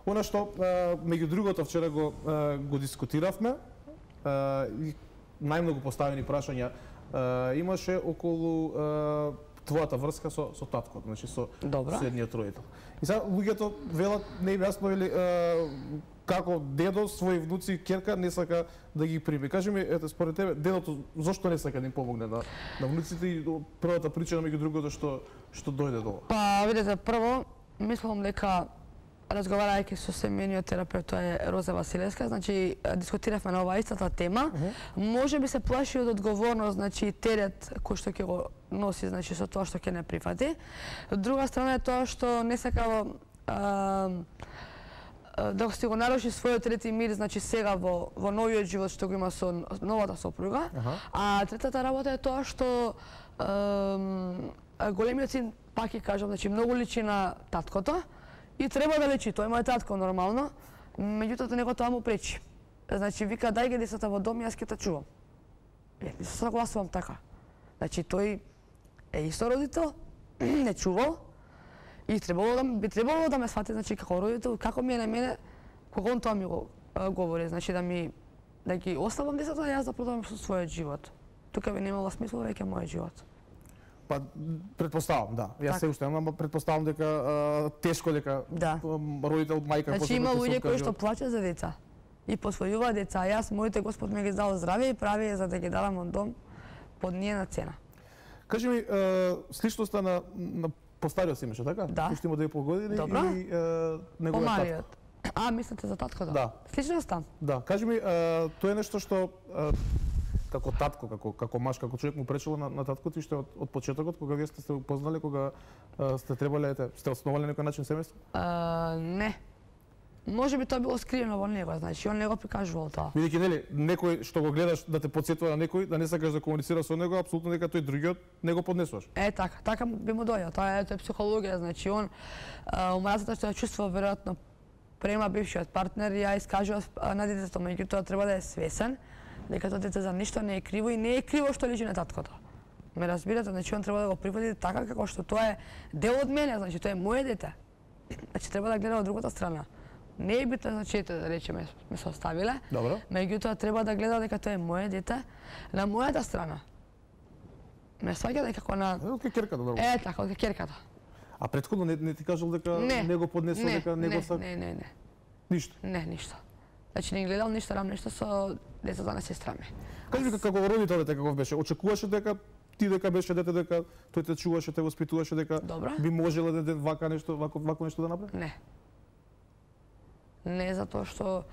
Она што меѓу другото вчера го дискутиравме и најмногу поставени прашања имаше околу твојата врска со таткото, значи со едниот родител. И сега луѓето велат не им јасно или како дедо своји внуци ќерка не сака да ги прими. Кажи ми, ете според тебе дедото зошто не сака да им помогне на внуците и првата причина меѓу другото што дојде до? Па видете, прво мислам дека разговарајќи со семејниот терапевт, тоа е Роза Василевска, значи дискутиравме на оваа истата тема. Може би се плаши од одговорност, значи терет кој што ќе го носи, значи со тоа што ќе не прифати. Од друга страна е тоа што не сакава да си го наруши својот трети мир, значи сега во новиот живот што го има со новата сопруга. А третата работа е тоа што големиот син, пак ќе кажам, значи многу личи на таткото и треба да личи, тој мој татко нормално, меѓутоа него тоа му пречи. Значи вика дај ги децата во дом, јас ќе те чувам. Ја се согласувам така. Значи тој е исто родител, не чувал, и би требало да ме свати, значи како родител, како ми е на мене, кога он тоа ми го говори, значи да ги оставам децата, јас да продолжам со својот живот. Тука би немало смисла веќе мојот живот. Па предпоставам, да. Јас се уште ама предпоставам дека тешко дека родител, мајка значи има луѓе кои што плачат за деца и посвојуваат деца, а јас моите Господ ми ги дал здраве и прави за да ги дадам од дом под нијена цена. Кажи ми, сличноста на постариот си имаше, така? Да. Кој што има 2,5 години и неговиот татко. А, мислите за таткото? Да. Сличноста? Да. Кажи ми, тоа е нешто што како татко, како маж, како човек му пречело на таткото и што од почетокот, кога вие сте се упознали, кога сте требале, сте основале некој начин семејство? Не. Може би тоа било скриено во него, значи он не го прикажувал тоа. Бидејќи нели некој што го гледаш да те потсетува на некој, да не сакаш да комуницира со него, апсолутно дека тој другиот не го поднесуваш. Така би му дојдо. Тоа е психологија, значи он омразата што ја чувствува веројатно према бившиот партнер, ја искажува на детето, меѓутоа треба да е свесен дека тоа дете за ништо не е криво и не е криво што личи на таткото. Ме разбирате, значи он треба да го прифати така како што тоа е дел од мене, значи тоа е моје дете. Значи треба да гледа од другата страна. Не е битно, значи да речеме ме се оставиле. Добро. Меѓутоа треба да гледа дека тоа е моје дете на мојата страна. Ме сваќа дека како на од ќерката, добро. Така, од ќерката. А претходно не ти кажал дека не го поднесува, дека не го сака? Не. Ништо? Не, ништо. Значи не гледал ништо, рам ништо со децата на сестра ми. Кажи ми како родител дете каков беше? Очекуваше дека ти дека беше дете, дека тој те чуваше, те воспитуваше, дека би можеле да вака нешто, вако нешто да направи? Не. Не, затоа што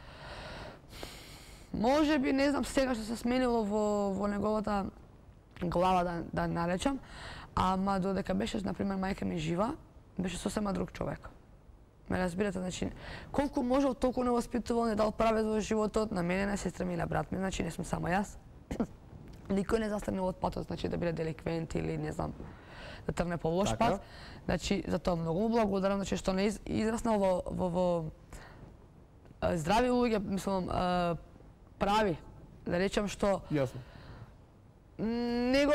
може би, не знам сега што се сменило во неговата глава да наречам, ама додека беше, например, мајка ми жива, беше сосема друг човек. Ме разбирате, значи, колку можел, толку не воспитувал, не дал правец во животот, на мене, на сестра ми, на брат ми, значи не сум само јас. Никој не застанил од патот, значи да биде деликвент или не знам, да трне по лош пат. Значи, за тоа многу му благодарам, значи што не израснал во здрави луѓе, мислам, прави, да речам што Јасно. Не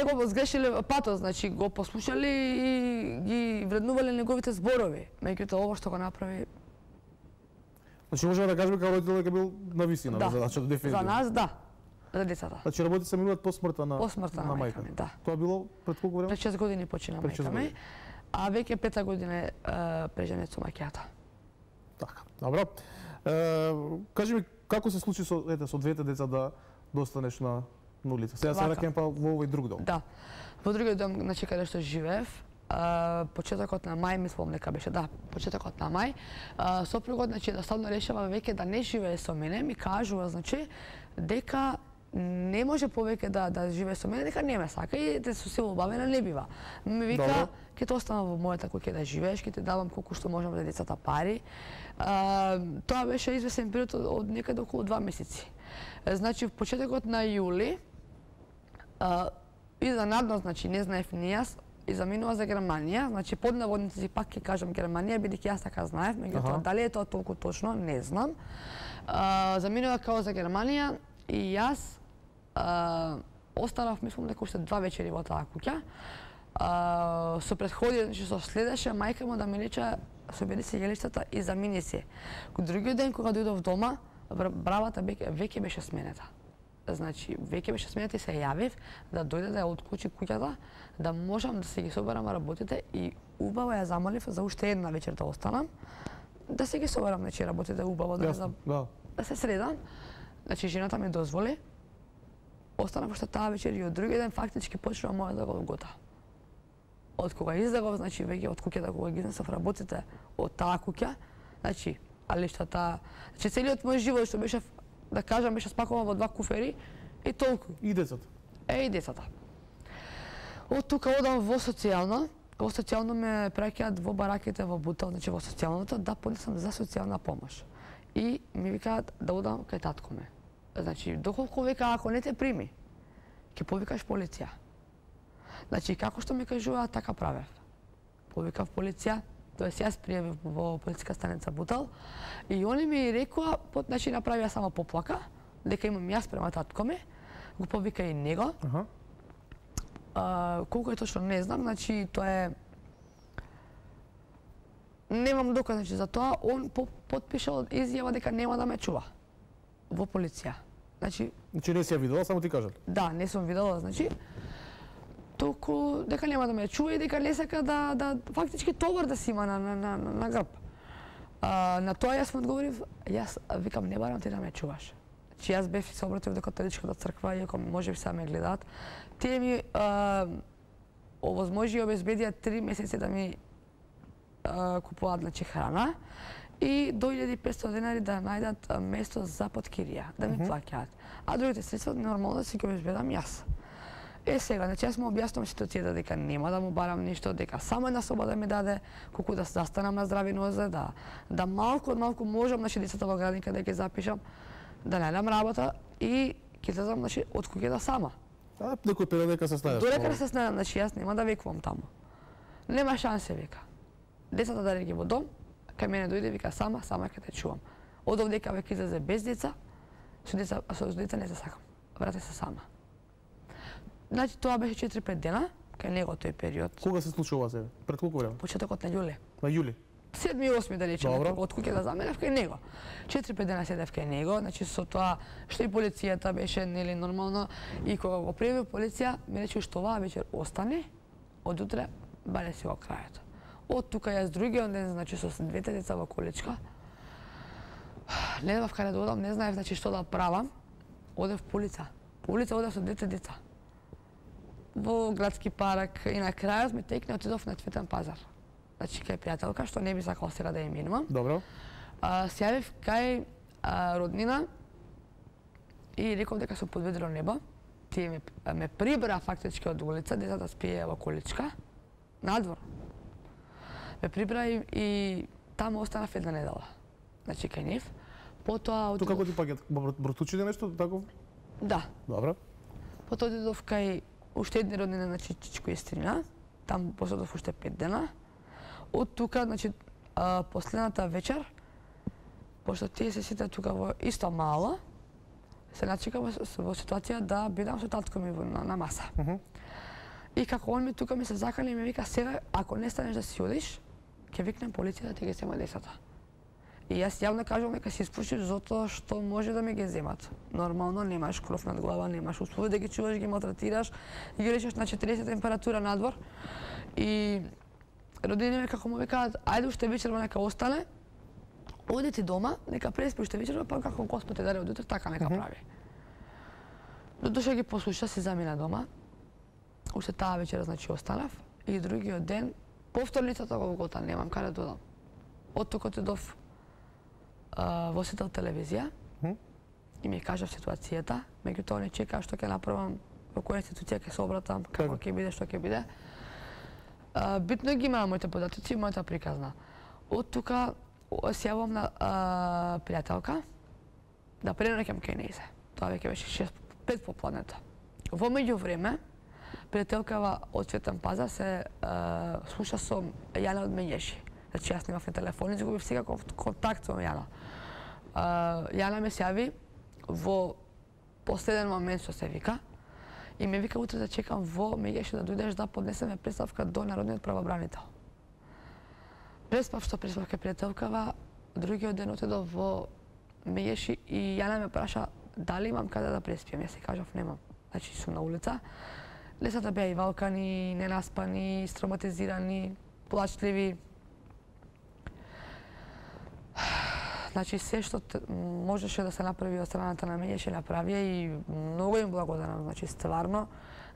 го сгрешиле патот, значи го послушале и ги вреднувале неговите зборови. Меѓутоа ова што го направи. Значи можеме да кажеме како родител дека бил на висина на задачата, дефинитивно. За нас да. За децата. Значи работи се минуваат по смртта на мајка ми, да. Тоа било пред колку време? Пред 6 години почина мајка ми, а веќе 5 година е преженет со маќата. Така, добро. Кажи ми како се случи со двете деца да останеш на улица? Сега се враќам па во овој друг дом. Да. Во другиот дом, значи каде што живеев, почетокот на мај, мислам дека беше, почетокот на мај, сопругот, значи, едноставно решава веќе да не живее со мене, ми кажува, значи, дека не може повеќе да живее со мене, дека не ме сака и да со сила убавена не бива. Ми вика, ќе те оставам во мојата куќа да живееш, ќе те давам колку што можам за децата пари. Тоа беше известен период од некаде околу 2 месеци. Значи, в почетокот на јули, изненадно, значи, не знаев ни јас, и заминува за Германија, значи под наводници пак ќе кажам Германија, бидејќи јас така знаев, меѓутоа дали е тоа толку точно, не знам. Заминува као за Германија и јас останав, мислам дека уште 2 вечери во таа куќа. Со претходи, значи со следеше мајка му да ми рече собери сијалиштата и замини се. Другиот ден кога дојдов дома, бравата веќе беше сменета. Значи, веќе беше сменета и се јавив да дојде да ја отклучи куќата, да можам да се ги соберам работите и убаво ја замолив за уште една вечер да останам, да се ги соберам, значи, работите убаво, да се средам. Значи, жената ми дозволи, останав уште таа вечер и од другиот ден фактички почнува мојата голгота. Од кога излегов, значи, веќе од куќата, кога ги изнесов работите од таа куќа, значи, алиштата, значи, целиот мој живот што беше, да кажам, беше спакуван во 2 куфери и толку. И децата? И децата. Од тука одам во социјално ме праќаат во бараките во Бутел, значи во социјалното, да поднесам за социјална помош. И ми викаат да одам кај татко ме. Значи, доколку века, ако не те прими, ќе повикаш полиција. Значи, како што ми кажуваат, така правев. Повикав полиција, тоест јас пријавив во полициска станица Бутел и они ми рекоа, значи направија само поплака, дека имам јас према татко ми, го повика и него. Колку е точно не знам, значи тоа е... Немам доказ, значи, за тоа, он потпишал изјава дека нема да ме чува во полиција. Значи не си ја видела, само ти кажат? Да, не сум видела, значи, толку дека нема да ме чува и дека не сака да фактички товар да си има на грб. На тоа јас му одговорив, јас викам не барам ти да ме чуваш. Значи јас бев се обратив до католичката црква, иако можеби сега ме гледаат. Тие ми овозможи и обезбедија 3 месеци да ми купуваат, значи, храна и до 1500 денари да најдат место за подкирија, да ми плаќаат. А другите средства нормално да си ги обезбедам јас. Сега, значи јас му објаснувам ситуацијата дека нема да му барам ништо, дека само една соба да ми даде, колку да застанам на здрави нозе, да малку од малку можам, значи, децата во градинка да ги запишам, да најдам работа и ќе излезам, значи, од куќата сама. Некој период се снајдеш? Додека се снајдам, значи јас нема да викувам таму. Нема шансе, вика. Децата да ги во дом, кај мене дојде, вика, сама ќе те чувам. Одов дека веќе излезе без деца, со деца не се сакам. Врати се сама. Значи, тоа беше 4-5 дена, кај него тој период. Кога се случува себе? Пред колку време? Почетокот на јули. На јули? 7-8 да речем, од куќата заменев кај него. 4-5 дена седев кај него, значи со тоа што и полицијата беше, нели, нормално, и кога го пријави полиција, ми рече што оваа вечер остане, од утре баре си во крајот. Од тука јас другиот ден, значи со 2 деца во количка, не знав каде да одам, не знаев, значи, што да правам, одев полица. Полица одев со 2 деца. Во градски парк и на крајот ми текне, отидов на Цветен пазар. Значи, кај пријателка, што не би сакал сега да ја именувам. Добро. Се јавив кај роднина и реков дека се подведено небо. Тие ме прибра фактички од улица, децата спие во количка, надвор. Ме прибра и таму останав една недела. Значи, кај нив. Потоа... Тука како ти паѓат? Братучите нешто таков? Да. Добро. Потоа одидов кај уште едни роднина, значи, Чичко и Стрина. Таму посетов уште 5 дена. Од тука, значи, последната вечер, пошто тие се сите тука во исто мало, се начекав во ситуација да бидам со татко ми на маса. И како он ми тука ми се закани и ми вика, сега, ако не станеш да си одиш, ќе викнем полиција да ти ги зема децата. И јас јавно кажувам дека си испушиш затоа што може да ми ги земат. Нормално, немаш кров над глава, немаш услови да ги чуваш, ги малтретираш, ги лечиш на 40 температура надвор. И родините ми како му викаат, ајде уште вечерва нека остане, оди ти дома, нека преспи уште вечерва, па како Господ те даде од утре, така нека прави. Доша ги послуша, се замина дома. Уште таа вечера, значи, останав. И другиот ден, повторницата голгота, немам каде да одам. Од тука отидов во Сител телевизија и ми кажав ситуацијата, меѓутоа не чекаа што ќе направам, во која институција ќе се обратам, како ќе биде, што ќе биде. Битно ги имам моите податоци и мојата приказна. Од тука се јавам на пријателка да пренеќам кај нејзе. Тоа веќе беше 5 попладнето. Во меѓувреме, пријателкава од Цветен пазар се слуша со Јана од Мењеши. Значи, јас немав на телефон, изгубив сега контакт со Јана. Јана ме се јави во последен момент, што се вика, и ме вика утре да чекам во Меѓеши да дојдеш да поднесеме представка до Народниот правобранител. Преспав кај пријателкава, другиот ден отидов во Мејеши и Јана ме праша дали имам каде да преспиам. Јас си кажав немам. Значи сум на улица. Лесата беа и валкани, ненаспани, строматизирани, плачливи. Значи се што можеше да се направи од страната на Мејеши направија и многу им благодарам. Значи стварно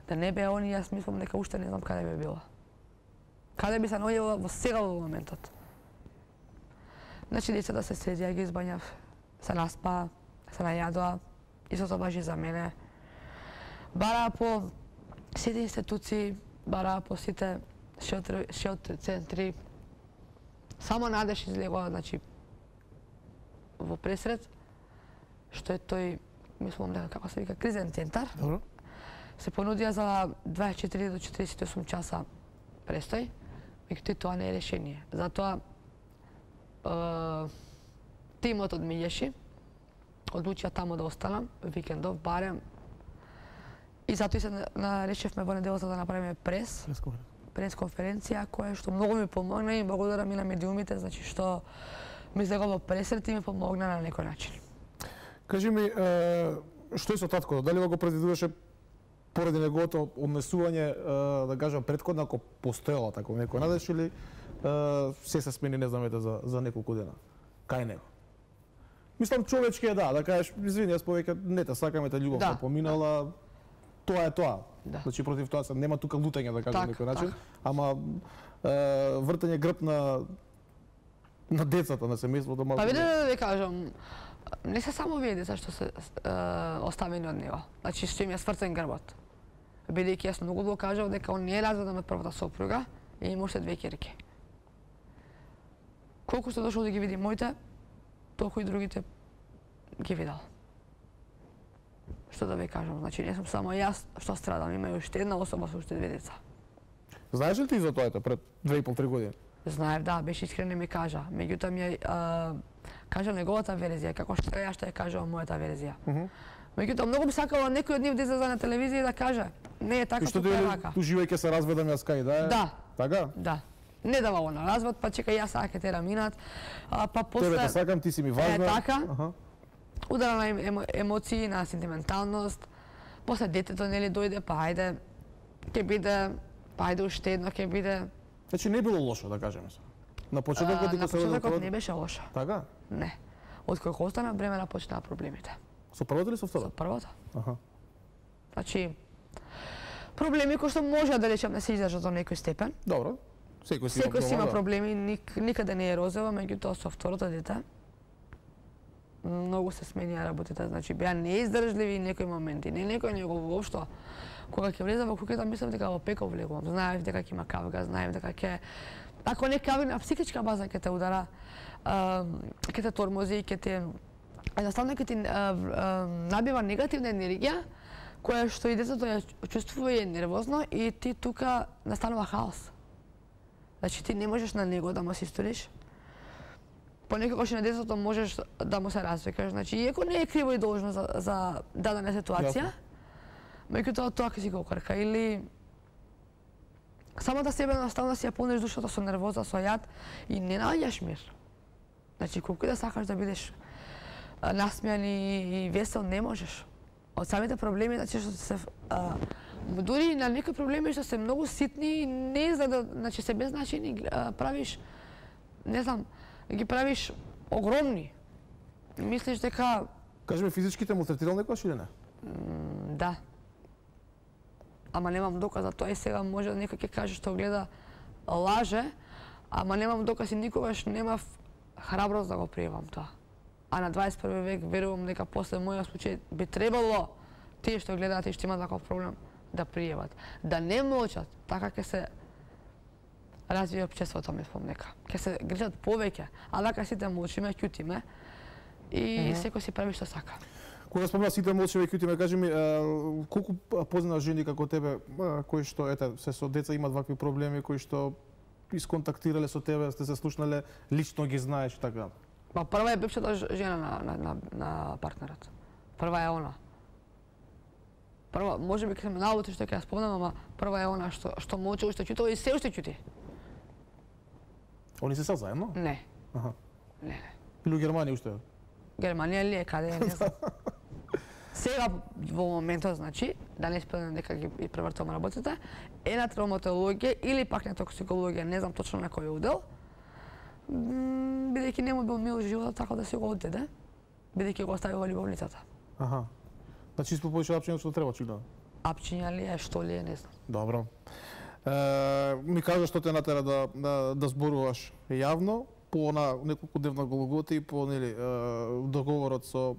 да не беа они, јас мислам дека уште не знам каде би била. Каде би се наоѓала во сега во моментот. Значи децата се седија, ги избањав, се наспаа, се најадоа, истото важи за мене. Бараа по сите институции, бараа по сите шелтер центри. Само Надеж излегува, значи, во пресред, што е тој, мислам дека како се вика, кризен центар. Добро. Се понудија за 24 до 48 часа престој, меѓутоа тоа не е решение. Затоа тимот од Мејеши одлучија таму да останам, викендов, барем. И затоа и се решивме во неделата да направиме пресконференција, која што многу ми помогна и благодарам и на медиумите, значи што ми излегува во пресрет и ми помогна на некој начин. Кажи ми, што е со таткото? Дали го предвидуваше поради неговото однесување, да кажам, претходно, ако постоела тако некој Надеж или се смени, не знамете, за неколку дена? Кај него? Мислам, човечки е да кажеш, извини, јас повеќе не те сакам, ете љубовта поминала, тоа е тоа. Да. Значи, против тоа нема тука лутање, да кажам, некој начин, ама вртање грб на децата, на семејството малку. Па виде да ви кажам, не се само вие деца што се оставени од него. Значи, што им е свртен грбот. Бидејќи јас многу го кажав дека он не е разведен од првата сопруга и има уште 2 ќерки. Колку што дошол да ги види моите, толку и другите ги видал. Што да ви кажам, значи не сум само јас што страдам, има и уште една особа со уште 2 деца. Знаеш ли ти за тоа пред 2,5-3 години? Знаев, да, беше искрен и ми кажа. Меѓутоа ми кажа неговата верзија, како што ја што ја кажа мојата верзија. Меѓутоа многу би сакала некој од нив да излезе на телевизија и да каже, не е така, тука е вака. Ту живејќи се разведам јас кај, да? Да. Така? Да. Не давало на развод, па чека јас сега ќе те раминат, па после... Тебе те сакам, ти си ми важна. Така. Удара на емоции, на сентименталност. После детето нели дојде, па ајде, ќе биде, па ајде уште едно ќе биде. Значи не било лошо, да кажеме се. На почетокот На почетокот не беше лошо. Така? Не. Откако остана бремена почнаа проблемите. Со првото или со второто? Со првото. Аха. Значи, проблеми кои што може да речем да се издржат до некој степен. Добро. Секој си има проблеми, никаде не е розова, меѓутоа со второто дете многу се сменија работите, значи беа неиздржливи некои моменти, не некој него воопшто. Кога ќе влезам во куќата, мислам дека во пекол влегувам. Знаев дека ќе има кавга, знаев дека ќе ако не кавга на психичка база ќе те удара, ќе те тормози, ќе те едноставно ќе ти набива негативна енергија која што и детето ја чувствува и е нервозно и ти тука настанува хаос. Значи ти не можеш на него да му се историш. Понекогаш на детето можеш да му се развикаш. Значи, иако не е криво и должно за дадена ситуација, меѓутоа тоа ќе си го окрка. Или само да себе наставно си ја полниш душата со нервоза, со јад и не наоѓаш мир. Значи, колку да сакаш да бидеш насмејан и весел, не можеш. Од самите проблеми, значи, што се дури на некои проблеми што се многу ситни, не значи се беззначени, правиш, не знам, ги правиш огромни. Мислиш дека... Кажи ми, физички те малтретирал некојаш или не? Да. Ама немам доказ за тоа и сега може некој ќе каже што гледа лаже, ама немам доказ и никогаш немав храброст да го приемам тоа. А на 21 век верувам дека после мојот случај би требало тие што гледаат и што имаат таков проблем да приемат. Да не молчат, така ќе се развие општеството, мислам дека. Ќе се грижат повеќе, а вака сите молчиме, ќутиме и секој си прави што сака. Кога спомна сите молчиме, ќутиме, кажи ми, колку познаш жени како тебе, кои што, ете, се со деца имаат вакви проблеми, кои што исконтактирале со тебе, сте се слушнале, лично ги знаеш и така? Па прва е бившата жена на партнерот. Прва е она. Прва, може би ќе се ме наути што ќе ја спомнам, ама прва е она што молчи, уште ќутува и се уште ќути. Они се sad заедно? Не. Аха. Не. Или у Германија уште? Германија ли е, каде е, не знам. Сега во моментот, значи, да не спомнам дека ги превртувам работите, е на травматологија или пак на токсикологија, не знам точно на кој удел, бидејќи не му бил мил животот, така да се го одеде, бидејќи го остави во љубовницата. Аха. Значи испо повеќе апчиња што треба, очигледно. Апчиња ли е, што ли е, не знам. Добро. Ми кажа што те натера да зборуваш јавно по неколку дневна голгота и по договорот со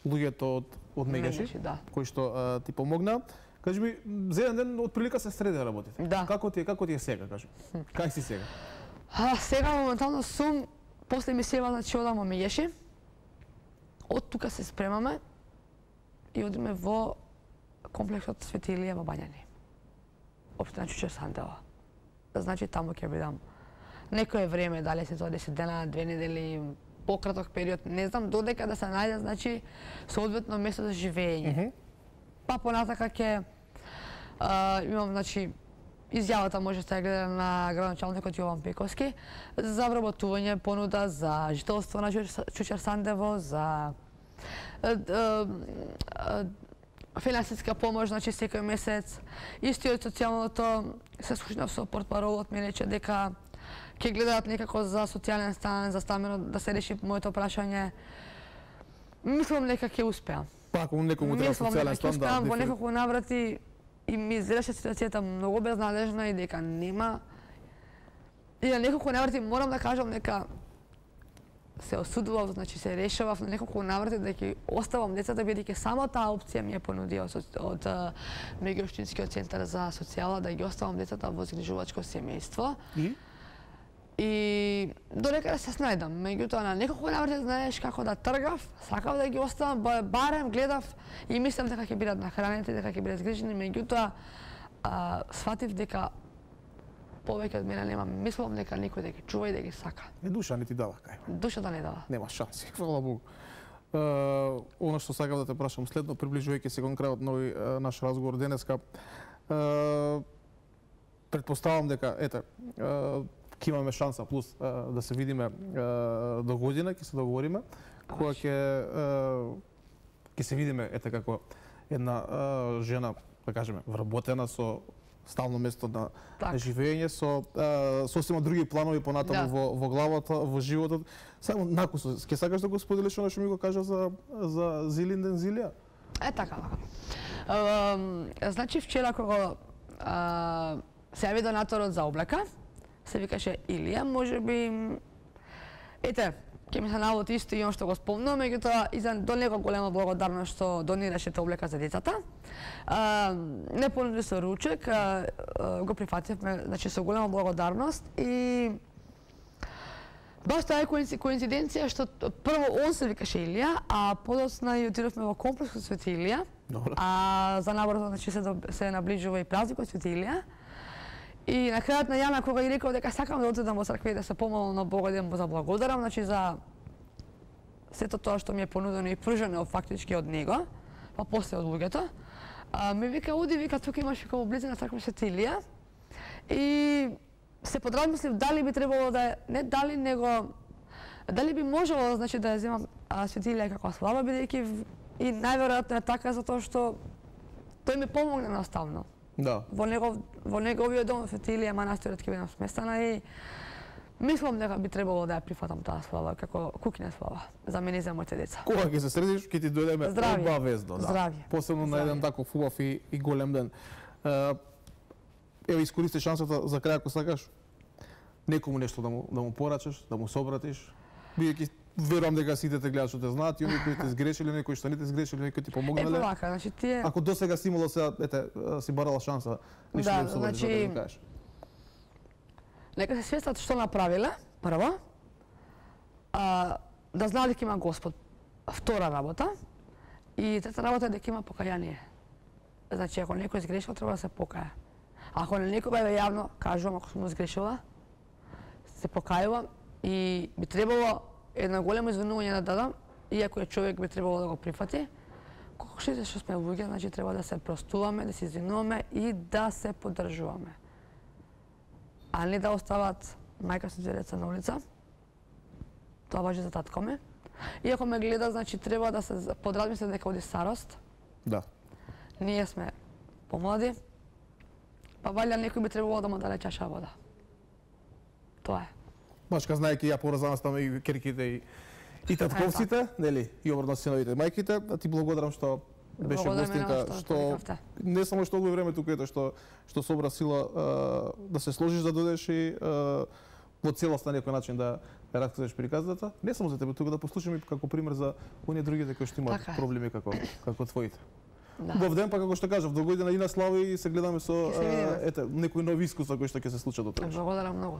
луѓето од Мегаши, да. кои што ти помогна. Кажи ми, за еден ден од прилика се среде работите. Да. Како ти е сега, кажи? Как си сега? Сега моментално сум, после ми сева, значи одам во Мегаши. Од тука се спремаме и одиме во комплексот Свети Илија во Бањани. Општина Чучер Сандева. Значи таму ќе бидам некое време, дали се тоа 10 дена, 2 недели, пократок период, не знам, додека да се најде, значи, соодветно место за живење. Па понатака ќе имам, значи, изјавата може да се гледа на градоначалникот Јован Пековски за вработување понуда за жителство на Чучер Сандево, за финансиска помош, значи секој месец. Исто од социјалното се слушнав со портпаролот ми рече дека ќе гледаат некако за социјален стан, за стамено да се реши моето прашање. Мислам дека ќе успеам. Па ако некому треба социјален стан, да. Во неколку наврати и ми изгледаше ситуацијата многу безнадежна и дека нема. И на неколку наврати морам да кажам дека се осудував, значи се решавав на неколку наврати да ќе оставам децата, бидејќи само таа опција ми е понудија од Меѓуопштинскиот центар за социјала да ги оставам децата во згрижувачко семејство. И додека да се снајдам. Меѓутоа на неколку наврати знаеш како да тргав, сакав да ги оставам, барем гледав и мислам дека ќе бидат нахранети, дека ќе бидат згрижени, меѓутоа сфатив дека повеќе од мене нема. Мислам дека некој да ги чува и да ги сака. Душа не ти дава кај. Душа да не дава. Нема шанси, фала Богу. Она што сакав да те прашам следно, приближувајќи се кон крајот на овој наш разговор денеска, претпоставам дека ќе имаме шанса плюс да се видиме до година, ќе се договориме, кога ќе се видиме како една жена, да кажеме, вработена со стално место на живење, со сосема други планови понатаму во главата, во животот. Само накусо, ќе сакаш да го споделиш она што ми го кажа за Зилинден Зилија? Така. Значи вчера кога се јави донаторот за облека, се викаше Илија, можеби ќе ми се наводи исто и он што го спомнам, меѓутоа и за до него голема благодарност што донираше таа облека за децата. Не понуди со ручек, го прифативме, значи со голема благодарност и баш таа е коинциденција што прво он се викаше Илија, а подоцна и отидовме во комплексот Свети Илија. А за набрзо значи се наближува и празникот Свети Илија. И на крајот на Јана кога и реков дека сакам да отидам во црква и да се помолам на Бога да му заблагодарам, значи за сето тоа што ми е понудено и пружено фактички од него, па после од луѓето, ми вика оди, вика тука имаш во близина црква Свети Илија и се подразмислив дали би требало да не дали него дали би можело значи да ја земам Свети Илија како слава, бидејќи и најверојатно е така затоа што тој ми помогна наставно. Да. Во неговиот дом Свети Илија манастирот ќе бидам сместена и мислам дека би требало да ја прифатам таа слава како куќна слава за мене и за моите деца. Кога ќе се средиш, ќе ти дојдеме обавезно, да. Здравје. Посебно на еден таков убав и голем ден. Ево искористи шансата за крај ако сакаш некому нешто да му порачаш, да му собратиш, бидејќи верувам дека сите те гледат што те знаат и оние кои те сгрешиле, оние кои што не те сгрешиле, оние кои ти помогнале. Вака, значи тие ако досега си имала си барала шанса, ништо да собраш, да ми кажеш. Нека се свестат што направиле, прво, да знаат дека има Господ. Втора работа и трета работа е дека има покаяние. Значи ако некој сгрешил треба да се покаја. Ако на некој јавно кажувам ако сум сгрешила, се покајувам и би требало една голема извинување да дадам, иако е човек би требало да го прифати. Колку што сме луѓе, значи треба да се простуваме, да се извинуваме и да се поддржуваме. А не да остават мајка со 2 деца на улица. Тоа важи за татко ми. Иако ме гледа, значи треба да се подразмисли дека оди старост. Да. Ние сме помлади. Па валја некој би требало да му даде чаша вода. Тоа е. Башка знаеки ја поразамас тamo и керките и татковците, нели, и обрно синовите мајките, да ти благодарам што беше гостинка, што не само што овој време тука ето што собра сила да се сложиш да додеш и во целост на некој начин да раскажеш приказната, не само за тебе, тука да послушаме како пример за оние другите кои што имаат проблеми како твоите. Да. Убав ден, па како што кажав, до година и на слава и се гледаме со некои нови искуства кои што ќе се случат до тоа. Благодарам многу.